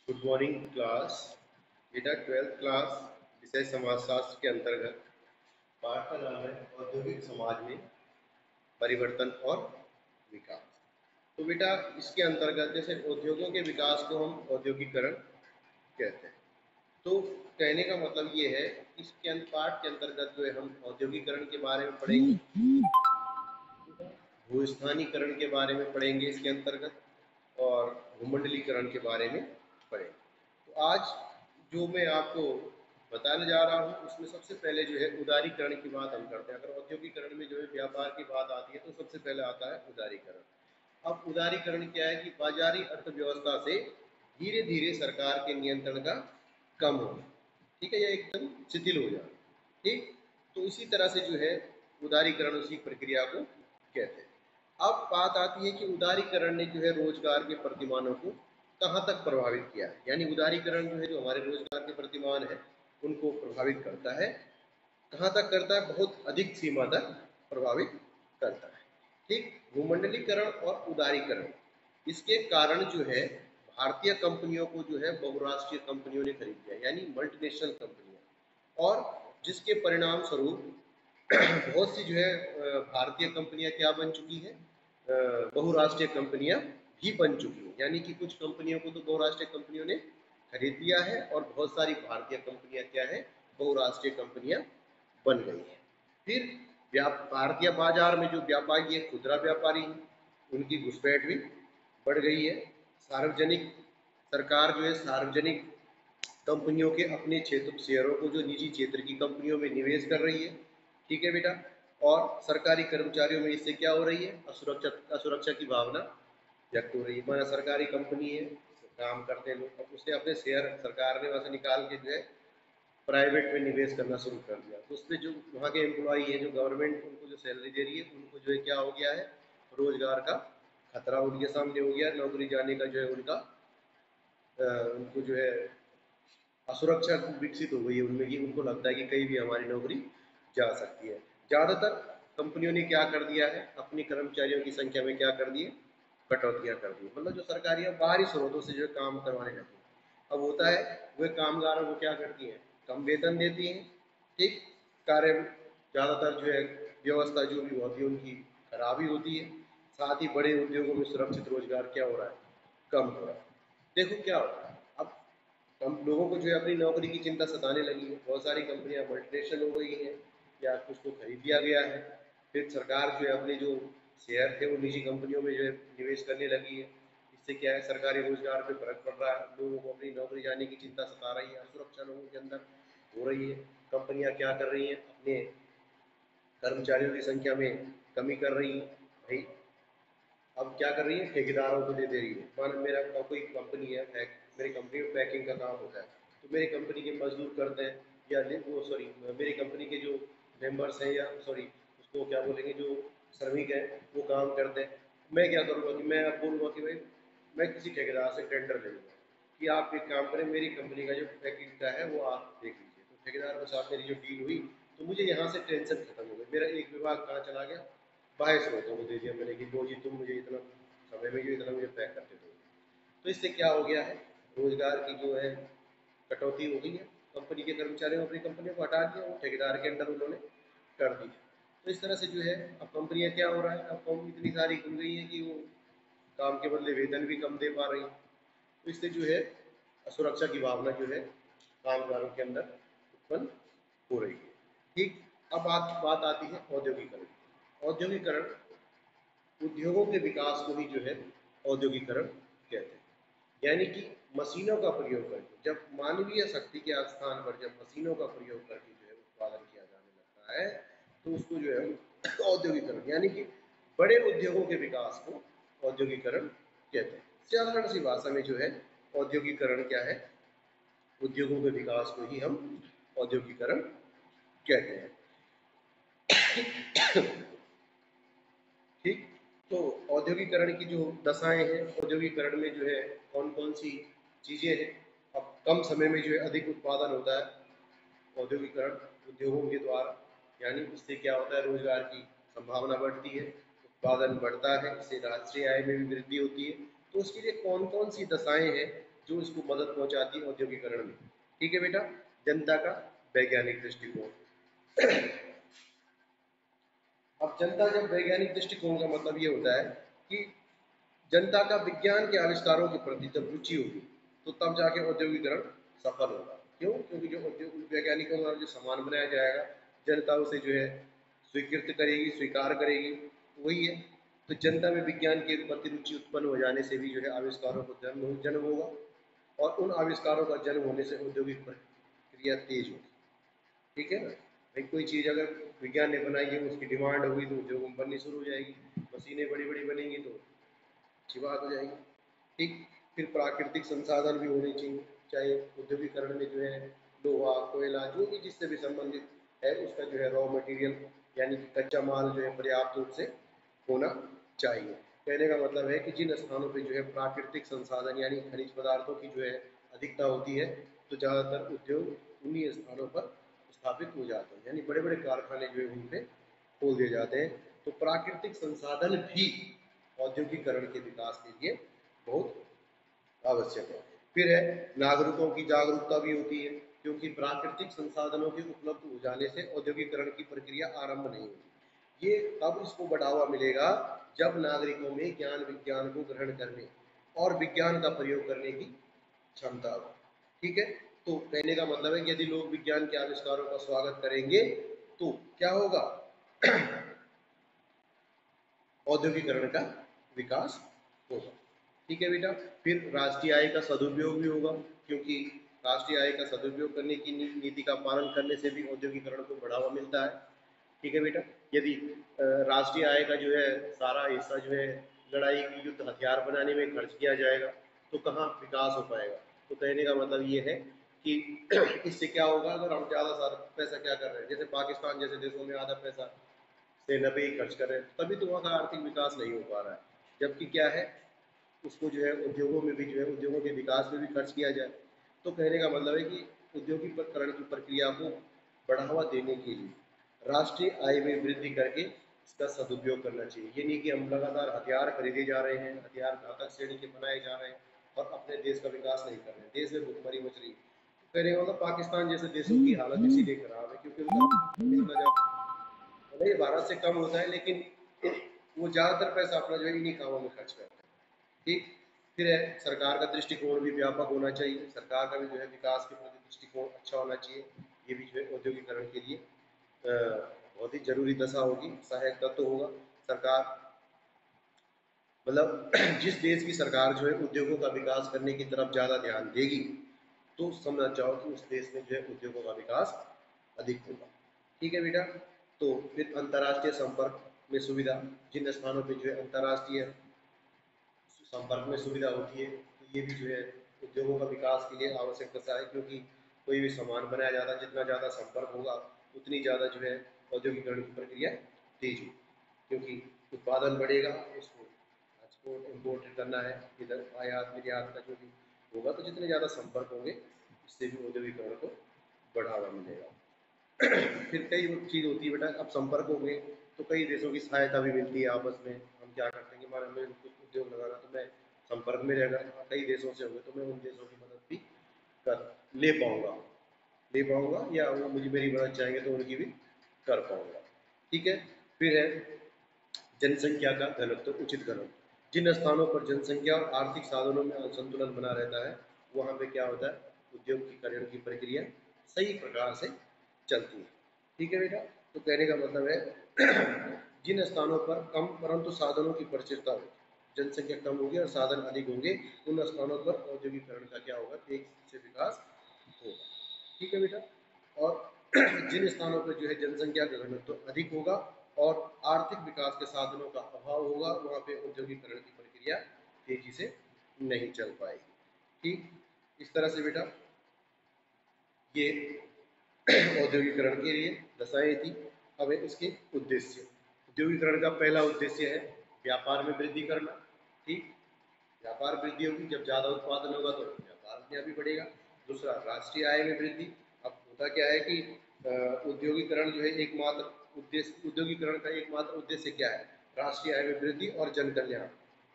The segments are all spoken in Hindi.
Good morning class. बेटा 12th क्लास विषय समाजशास्त्र के अंतर्गत पाठ का नाम है औद्योगिक समाज में परिवर्तन और विकास। तो बेटा इसके अंतर्गत जैसे उद्योगों के विकास को हम औद्योगिकरण कहते हैं। तो कहने का मतलब ये है इसके पाठ के अंतर्गत जो है हम औद्योगिकरण के बारे में पढ़ेंगे, भूस्थानीकरण के बारे में पढ़ेंगे इसके अंतर्गत और भूमंडलीकरण के बारे में पढ़ेंगे। तो आज जो मैं आपको बताने जा रहा हूँ उसमें सबसे पहले जो है उदारीकरण की बात हम करते हैं। अगर औद्योगिकरण में जो है व्यापार की बात आती है तो सबसे पहले आता है उदारीकरण। अब उदारीकरण क्या है कि बाजारी अर्थव्यवस्था से धीरे धीरे सरकार के नियंत्रण का कम होना, ठीक है, या एकदम शिथिल हो जाना। ठीक, तो इसी तरह से जो है उदारीकरण उसी प्रक्रिया को कहते हैं। अब बात आती है कि उदारीकरण ने जो है रोजगार के प्रतिमानों को कहाँ तक प्रभावित किया है। यानी उदारीकरण जो है जो हमारे रोजगार के प्रतिमान है उनको प्रभावित करता है। कहाँ तक करता है? बहुत अधिक सीमा तक प्रभावित करता है। ठीक, भूमंडलीकरण और उदारीकरण इसके कारण जो है भारतीय कंपनियों को जो है बहुराष्ट्रीय कंपनियों ने खरीद लिया, यानी मल्टीनेशनल कंपनियां, और जिसके परिणाम स्वरूप बहुत सी जो है भारतीय कंपनियां क्या बन चुकी हैं, बहुराष्ट्रीय कंपनियां भी बन चुकी हैं। यानी कि कुछ कंपनियों को तो बहुराष्ट्रीय कंपनियों ने खरीद लिया है और बहुत सारी भारतीय कंपनियां क्या है, बहुराष्ट्रीय कंपनियां बन गई है। फिर भारतीय बाजार में जो व्यापारी है, खुदरा व्यापारी हैं, उनकी घुसपैठ भी बढ़ गई है। सार्वजनिक सरकार जो है सार्वजनिक कंपनियों के अपने क्षेत्र शेयरों को जो निजी क्षेत्र की कंपनियों में निवेश कर रही है। ठीक है बेटा, और सरकारी कर्मचारियों में इससे क्या हो रही है, असुरक्षा की भावना व्यक्त हो रही है। माना सरकारी कंपनी है, काम करते हैं लोग, अब उसने अपने शेयर सरकार ने वहां से निकाल के जो है प्राइवेट में निवेश करना शुरू कर दिया। तो उसमें जो वहाँ के एम्प्लॉई है, जो गवर्नमेंट उनको जो सैलरी दे रही है, उनको जो है क्या हो गया है, रोजगार का खतरा उनके सामने हो गया। नौकरी जाने का जो है उनको जो है असुरक्षा विकसित हो गई है उनमें, कि उनको लगता है कि कहीं भी हमारी नौकरी जा सकती है। ज़्यादातर कंपनियों ने क्या कर दिया है, अपनी कर्मचारियों की संख्या में क्या कर दिए, कटौतियाँ कर दी। मतलब जो सरकारियाँ बाहरी स्रोतों से जो काम करवाने लगी। अब होता है वे कामगारों को क्या करती हैं, कम वेतन देती हैं। ठीक, कार्य ज़्यादातर जो है व्यवस्था जो भी होती है उनकी खराबी होती है। साथ ही बड़े उद्योगों में सुरक्षित रोजगार क्या हो रहा है, कम हो रहा है। देखो क्या होता है, अब हम लोगों को जो है अपनी नौकरी की चिंता सताने लगी है। बहुत सारी कंपनियां मल्टीनेशनल हो गई हैं या कुछ को खरीद लिया गया है। फिर सरकार जो है अपने जो शेयर थे वो निजी कंपनियों में जो है निवेश करने लगी है। इससे क्या है, सरकारी रोजगार पे फर्क पड़ रहा है, लोगों को अपनी नौकरी जाने की चिंता सता रही है, असुरक्षा लोगों के अंदर हो रही है। कंपनियां क्या कर रही हैं, अपने कर्मचारियों की संख्या में कमी कर रही है। भाई अब क्या कर रही है, ठेकेदारों को दे रही है। मान मेरा कोई कंपनी है, मेरी कंपनी में पैकिंग का काम होता है, तो मेरी कंपनी के मजदूर करते हैं, या वो सॉरी मेरी कंपनी के जो मेंबर्स हैं, या सॉरी उसको क्या बोलेंगे, जो श्रमिक हैं, वो काम करते हैं। मैं क्या करूँगा कि मैं अब बोलूँगा कि भाई मैं किसी ठेकेदार से टेंडर ले लूँगा कि आप एक काम करें, मेरी कंपनी का जो पैकिंग का है वो आप देख लीजिए। तो ठेकेदार के साथ मेरी जो डील हुई, तो मुझे यहाँ से टेंशन खत्म हो गई। मेरा एक विभाग कहाँ चला गया, बाह्य स्रोतों को दे दिया मैंने कि लो जी तुम मुझे इतना समय में जो इतना मुझे पैक करके दो। तो इससे क्या हो गया है, रोजगार की जो है कटौती हो गई है। कंपनी के कर्मचारियों ने अपनी कंपनियों को हटा दिया, वो ठेकेदार के अंडर उन्होंने कर दी। तो इस तरह से जो है अब कंपनियां क्या हो रहा है, अब कम इतनी सारी खुल गई है कि वो काम के बदले वेतन भी कम दे पा रही है। तो इससे जो है असुरक्षा की भावना जो है कामगारों के अंदर उत्पन्न हो रही है। ठीक, अब बात आती है औद्योगिकरण। औद्योगिकरण उद्योगों के विकास को ही जो है औद्योगिकरण कहते हैं। यानी कि मशीनों का प्रयोग करके, जब मानवीय शक्ति के स्थान पर जब मशीनों का प्रयोग करके जो है उत्पादन किया जाने लगता है, तो उसको जो है औद्योगिकरण, यानी कि बड़े उद्योगों के विकास को औद्योगिकरण कहते हैं। साधारण सी भाषा में जो है औद्योगिकरण क्या है, उद्योगों के विकास को ही हम औद्योगिकरण कहते हैं। ठीक, तो औद्योगिकरण की जो दशाएं हैं, औद्योगिकरण में जो है कौन कौन सी चीजें हैं। अब कम समय में जो है अधिक उत्पादन होता है औद्योगिकरण उद्योगों के द्वारा। यानी इससे क्या होता है, रोजगार की संभावना बढ़ती है, उत्पादन बढ़ता है, इससे राष्ट्रीय आय में भी वृद्धि होती है। तो उसके लिए कौन कौन सी दशाएं हैं जो इसको मदद पहुंचाती है औद्योगिकरण में। ठीक है बेटा, जनता का वैज्ञानिक दृष्टिकोण। अब जनता जब वैज्ञानिक दृष्टिकोण का मतलब ये होता है कि जनता का विज्ञान के आविष्कारों के प्रति जब रुचि होगी तो तब जाके औद्योगिकरण सफल होगा। क्यों? क्योंकि जो वैज्ञानिकों द्वारा जो सामान बनाया जाएगा जनता उसे जो है स्वीकृत करेगी, स्वीकार करेगी, वही है। तो जनता में विज्ञान के प्रति रुचि उत्पन्न हो जाने से भी जो है आविष्कारों को जन्म होगा, और उन आविष्कारों का जन्म होने से औद्योगिक प्रक्रिया तेज होगी। ठीक है ना भाई, कोई चीज़ अगर विज्ञान ने बनाई है उसकी डिमांड होगी तो उद्योग में बननी शुरू हो जाएगी, मशीनें बड़ी बड़ी बनेंगी तो अच्छी बात हो जाएगी। ठीक, फिर प्राकृतिक संसाधन भी होने चाहिए, चाहे औद्योगिकरण में जो है लोहा, कोयला, जो भी जिससे भी संबंधित है उसका जो है रॉ मटेरियल यानी कि कच्चा माल जो है पर्याप्त रूप से होना चाहिए। कहने का मतलब है कि जिन स्थानों पे जो है प्राकृतिक संसाधन यानी खनिज पदार्थों की जो है अधिकता होती है तो ज़्यादातर उद्योग उन्हीं स्थानों पर स्थापित हो जाते हैं, यानी बड़े बड़े कारखाने जो है उन पे खोल दिए जाते हैं। तो प्राकृतिक संसाधन भी औद्योगिकरण के विकास के लिए बहुत आवश्यक है। फिर है नागरिकों की जागरूकता भी होती है, क्योंकि प्राकृतिक संसाधनों के उपलब्ध हो जाने से औद्योगिकरण की प्रक्रिया आरंभ नहीं होगी। ये तब इसको बढ़ावा मिलेगा जब नागरिकों में ज्ञान विज्ञान को ग्रहण करने और विज्ञान का प्रयोग करने की क्षमता हो। ठीक है, तो कहने का मतलब है कि यदि लोग विज्ञान के आविष्कारों का स्वागत करेंगे तो क्या होगा? औद्योगिकरण का विकास होगा। ठीक है बेटा, फिर राष्ट्रीय आय का सदुपयोग भी होगा, क्योंकि राष्ट्रीय आय का सदुपयोग करने की नीति का पालन करने से भी औद्योगिकरण को बढ़ावा मिलता है। ठीक है बेटा, यदि राष्ट्रीय आय का जो है सारा हिस्सा जो है लड़ाई युद्ध हथियार बनाने में खर्च किया जाएगा तो कहाँ विकास हो पाएगा। तो कहने का मतलब ये है कि इससे क्या होगा, अगर हम ज़्यादा सारा पैसा क्या कर रहे हैं, जैसे पाकिस्तान जैसे देशों में आधा पैसा सेना पे ही खर्च कर रहे हैं, तभी तो वहाँ का आर्थिक विकास नहीं हो पा रहा है। जबकि क्या है, उसको जो है उद्योगों में भी जो है उद्योगों के विकास में भी खर्च किया जाए। तो कहने का मतलब है कि औद्योगिकरण की प्रक्रिया को बढ़ावा देने के लिए राष्ट्रीय आय में वृद्धि करके इसका सदुपयोग करना चाहिए। ये नहीं कि हम लगातार हथियार खरीदे जा रहे हैं, हथियार घातक श्रेणी के बनाए जा रहे हैं और अपने देश का विकास नहीं कर रहे हैं, देश में भुखमरी मच रही है। तो कहने का मतलब पाकिस्तान जैसे देशों की हालत इसीलिए खराब है क्योंकि उनका इतना ज़्यादा भले ही भारत से कम होता है लेकिन वो ज़्यादातर पैसा अपना जो है इन्हीं कामों में खर्च करते हैं। ठीक, फिर है सरकार का दृष्टिकोण भी व्यापक होना चाहिए, सरकार का भी जो है विकास के प्रति दृष्टिकोण अच्छा होना चाहिए। ये भी जो है औद्योगिकरण के लिए बहुत ही जरूरी दशा होगी, सहायक तत्व होगा। सरकार मतलब जिस देश की सरकार जो है उद्योगों का विकास करने की तरफ ज़्यादा ध्यान देगी तो समझना चाहो कि उस देश में जो है उद्योगों का विकास अधिक होगा। ठीक है बेटा, तो फिर अंतर्राष्ट्रीय संपर्क में सुविधा, जिन स्थानों पे जो है अंतर्राष्ट्रीय संपर्क में सुविधा होती है तो ये भी जो है उद्योगों का विकास के लिए आवश्यक दशा है, क्योंकि कोई भी सामान बनाया जाता है जितना ज़्यादा संपर्क होगा उतनी ज़्यादा जो है औद्योगिकरण की प्रक्रिया तेज होगी, क्योंकि उत्पादन बढ़ेगा, उसको एक्सपोर्ट इम्पोर्ट करना है, इधर आयात निर्यात का जो भी होगा, तो जितने ज़्यादा संपर्क होंगे इससे भी औद्योगिकरण को बढ़ावा मिलेगा। फिर कई चीज़ होती है बेटा, अब संपर्क हो गए तो कई देशों की सहायता भी मिलती है आपस में। हम क्या करते हैं कि मान हमें कुछ उद्योग लगाना तो मैं संपर्क में रहकर कई देशों से हो गए तो मैं उन देशों की मदद भी कर ले पाऊंगा या वो मुझे मेरी मदद चाहेंगे तो उनकी भी कर पाऊंगा। ठीक है, फिर है जनसंख्या का घनत्व, उचित घनत्व। जिन स्थानों पर जनसंख्या और आर्थिक साधनों में असंतुलन बना रहता है वहाँ पे क्या होता है, उद्योगीकरण की प्रक्रिया सही प्रकार से चलती है। ठीक है बेटा, तो कहने का मतलब है जिन स्थानों पर कम परंतु साधनों की प्रचुरता हो, जनसंख्या कम होगी और साधन अधिक होंगे, उन स्थानों पर औद्योगिकरण का क्या होगा, तेजी से विकास होगा। ठीक है बेटा, और जिन स्थानों पर जो है जनसंख्या का घनत्व अधिक होगा और आर्थिक विकास के साधनों का अभाव होगा वहाँ पे औद्योगिकरण की प्रक्रिया तेजी से नहीं चल पाएगी। ठीक, इस तरह से बेटा ये औद्योगिकरण के लिए दशाएं थी। अब है इसके उद्देश्य। औद्योगिकरण का पहला उद्देश्य है व्यापार में वृद्धि करना। ठीक, व्यापार वृद्धि होगी, जब ज़्यादा उत्पादन होगा तो व्यापार अपने आप ही बढ़ेगा। दूसरा, राष्ट्रीय आय में वृद्धि। अब होता क्या है कि औद्योगिकरण जो है एकमात्र उद्देश्य, औद्योगिकरण का एकमात्र उद्देश्य क्या है, राष्ट्रीय आय में वृद्धि और जन कल्याण।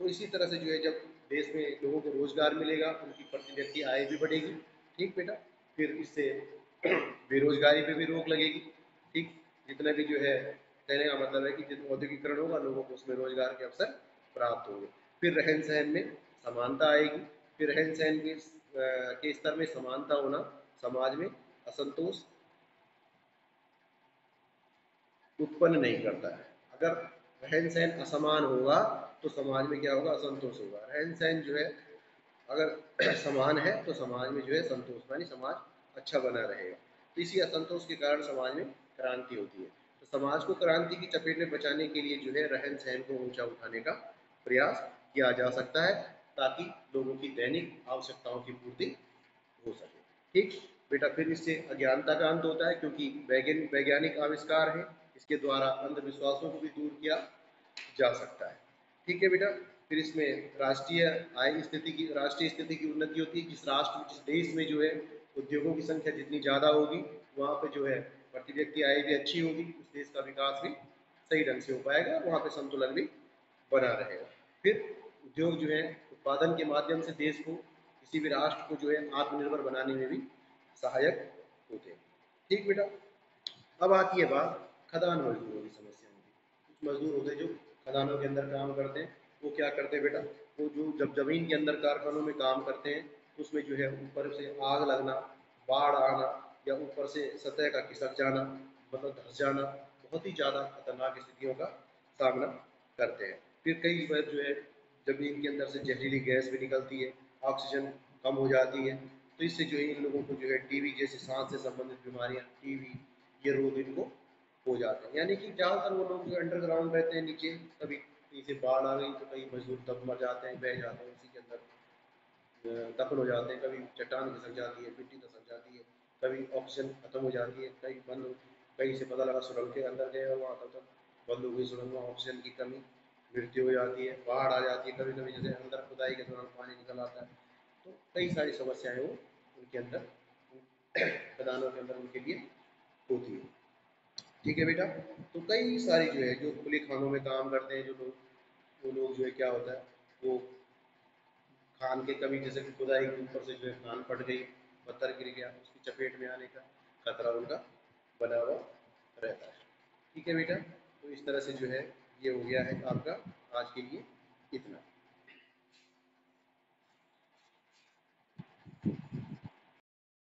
तो इसी तरह से जो है जब देश में लोगों को रोजगार मिलेगा, उनकी प्रति व्यक्ति आय भी बढ़ेगी। ठीक बेटा, फिर इससे बेरोजगारी पे भी रोक लगेगी। ठीक, जितना भी जो है, कहने का मतलब है कि जितना औद्योगिकरण होगा लोगों को उसमें रोजगार के अवसर प्राप्त होंगे। फिर रहन सहन में समानता आएगी। फिर रहन सहन के स्तर में समानता होना समाज में असंतोष उत्पन्न नहीं करता है। अगर रहन सहन असमान होगा तो समाज में क्या होगा, असंतोष होगा। रहन सहन जो है अगर समान है तो समाज में जो है संतोष, यानी समाज अच्छा बना रहेगा। तो इसी असंतोष के कारण समाज में क्रांति होती है। तो समाज को क्रांति की चपेट में बचाने के लिए जो है रहन सहन को ऊंचा उठाने का प्रयास किया जा सकता है, ताकि लोगों की दैनिक आवश्यकताओं की पूर्ति हो सके। ठीक बेटा, फिर इससे अज्ञानता का अंत होता है, क्योंकि वैज्ञानिक आविष्कार है, इसके द्वारा अंधविश्वासों को भी दूर किया जा सकता है। ठीक है बेटा, फिर इसमें राष्ट्रीय स्थिति की उन्नति होती है। जिस देश में जो है उद्योगों की संख्या जितनी ज़्यादा होगी, वहाँ पे जो है प्रति व्यक्ति आय भी अच्छी होगी, उस देश का विकास भी सही ढंग से हो पाएगा, वहाँ पे संतुलन भी बना रहेगा। फिर उद्योग जो है उत्पादन के माध्यम से देश को, किसी भी राष्ट्र को जो है आत्मनिर्भर बनाने में भी सहायक होते हैं। ठीक बेटा, अब आती है बात खदान मजदूरों की समस्या में। कुछ मजदूर होते हैं जो खदानों के अंदर काम करते हैं। वो क्या करते हैं बेटा, वो जो जब जमीन के अंदर कारखानों में काम करते हैं तो उसमें जो है ऊपर से आग लगना, बाढ़ आना, या ऊपर से सतह का खिसक जाना, मतलब धंस जाना, बहुत ही ज़्यादा खतरनाक स्थितियों का सामना करते हैं। फिर कई बार जो है जमीन के अंदर से जहरीली गैस भी निकलती है, ऑक्सीजन कम हो जाती है। तो इससे जो है इन लोगों को जो है टीबी जैसे सांस से संबंधित बीमारियां, टीबी, ये रोग इनको हो जाते हैं। यानी कि ज़्यादातर वो लोग जो अंडरग्राउंड रहते हैं नीचे, कभी नीचे बाढ़ आ गई तो कई मजदूर तब मर जाते हैं, बह जाते हैं उसी के अंदर, दफन हो जाते हैं। कभी चट्टान खिसक जाती है, मिट्टी दसक जाती है, कभी ऑक्सीजन खत्म हो जाती है, कहीं से पता लगा सुरंग के अंदर गए और वहाँ तक बंद हो गई सुरंग में, ऑक्सीजन की कमी, मृत्यु हो जाती है, बाढ़ आ जाती है, कभी कभी जैसे अंदर खुदाई के दौरान पानी निकल आता है। तो कई सारी समस्याएं वो उनके अंदर, खदानों के अंदर उनके लिए होती है। ठीक है बेटा, तो कई सारी जो है जो खुले खानों में काम करते हैं जो लोग, वो लोग जो है क्या होता है, वो खान के कभी जैसे खुदाई के ऊपर से जो है खान फट गई, पत्थर गिर गया, उसकी चपेट में आने का खतरा उनका बना हुआ रहता है। ठीक है बेटा, तो इस तरह से जो है ये हो गया है आपका आज के लिए इतना।